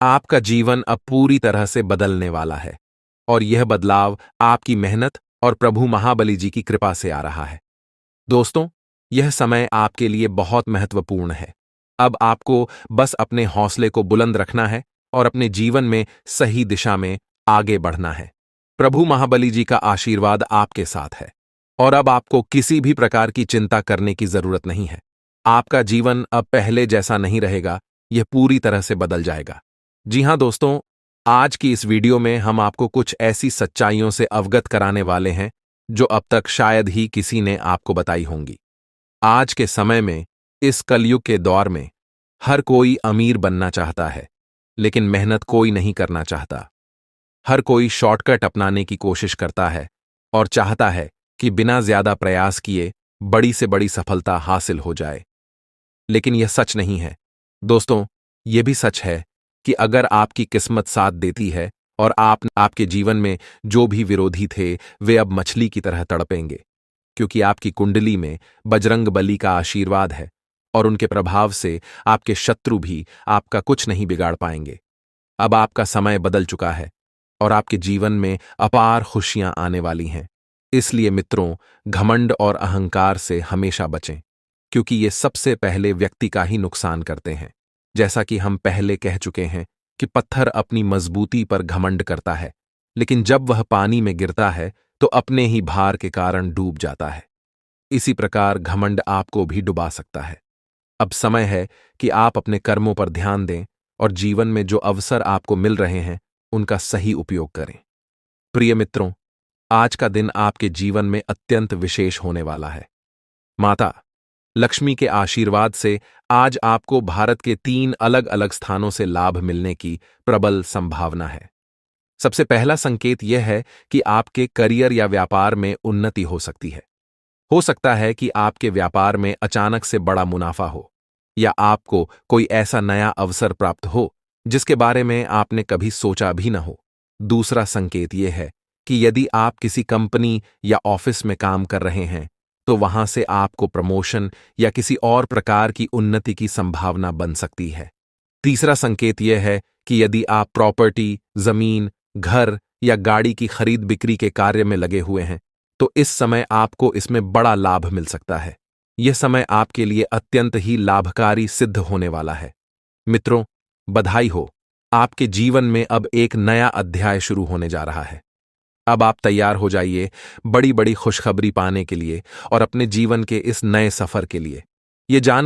आपका जीवन अब पूरी तरह से बदलने वाला है और यह बदलाव आपकी मेहनत और प्रभु महाबली जी की कृपा से आ रहा है। दोस्तों, यह समय आपके लिए बहुत महत्वपूर्ण है। अब आपको बस अपने हौसले को बुलंद रखना है और अपने जीवन में सही दिशा में आगे बढ़ना है। प्रभु महाबली जी का आशीर्वाद आपके साथ है और अब आपको किसी भी प्रकार की चिंता करने की जरूरत नहीं है। आपका जीवन अब पहले जैसा नहीं रहेगा, यह पूरी तरह से बदल जाएगा। जी हां दोस्तों, आज की इस वीडियो में हम आपको कुछ ऐसी सच्चाइयों से अवगत कराने वाले हैं जो अब तक शायद ही किसी ने आपको बताई होंगी। आज के समय में, इस कलयुग के दौर में, हर कोई अमीर बनना चाहता है, लेकिन मेहनत कोई नहीं करना चाहता। हर कोई शॉर्टकट अपनाने की कोशिश करता है और चाहता है कि बिना ज्यादा प्रयास किए बड़ी से बड़ी सफलता हासिल हो जाए। लेकिन यह सच नहीं है। दोस्तों, यह भी सच है कि अगर आपकी किस्मत साथ देती है और आपके जीवन में जो भी विरोधी थे वे अब मछली की तरह तड़पेंगे, क्योंकि आपकी कुंडली में बजरंग बली का आशीर्वाद है और उनके प्रभाव से आपके शत्रु भी आपका कुछ नहीं बिगाड़ पाएंगे। अब आपका समय बदल चुका है और आपके जीवन में अपार खुशियां आने वाली हैं। इसलिए मित्रों, घमंड और अहंकार से हमेशा बचें, क्योंकि ये सबसे पहले व्यक्ति का ही नुकसान करते हैं। जैसा कि हम पहले कह चुके हैं कि पत्थर अपनी मजबूती पर घमंड करता है, लेकिन जब वह पानी में गिरता है तो अपने ही भार के कारण डूब जाता है। इसी प्रकार घमंड आपको भी डुबा सकता है। अब समय है कि आप अपने कर्मों पर ध्यान दें और जीवन में जो अवसर आपको मिल रहे हैं उनका सही उपयोग करें। प्रिय मित्रों, आज का दिन आपके जीवन में अत्यंत विशेष होने वाला है। माता लक्ष्मी के आशीर्वाद से आज आपको भारत के 3 अलग अलग स्थानों से लाभ मिलने की प्रबल संभावना है। सबसे पहला संकेत यह है कि आपके करियर या व्यापार में उन्नति हो सकती है। हो सकता है कि आपके व्यापार में अचानक से बड़ा मुनाफा हो या आपको कोई ऐसा नया अवसर प्राप्त हो जिसके बारे में आपने कभी सोचा भी न हो। दूसरा संकेत यह है कि यदि आप किसी कंपनी या ऑफिस में काम कर रहे हैं तो वहां से आपको प्रमोशन या किसी और प्रकार की उन्नति की संभावना बन सकती है। तीसरा संकेत यह है कि यदि आप प्रॉपर्टी, जमीन, घर या गाड़ी की खरीद बिक्री के कार्य में लगे हुए हैं तो इस समय आपको इसमें बड़ा लाभ मिल सकता है। यह समय आपके लिए अत्यंत ही लाभकारी सिद्ध होने वाला है। मित्रों, बधाई हो, आपके जीवन में अब एक नया अध्याय शुरू होने जा रहा है। अब आप तैयार हो जाइए बड़ी बड़ी खुशखबरी पाने के लिए और अपने जीवन के इस नए सफर के लिए। ये जान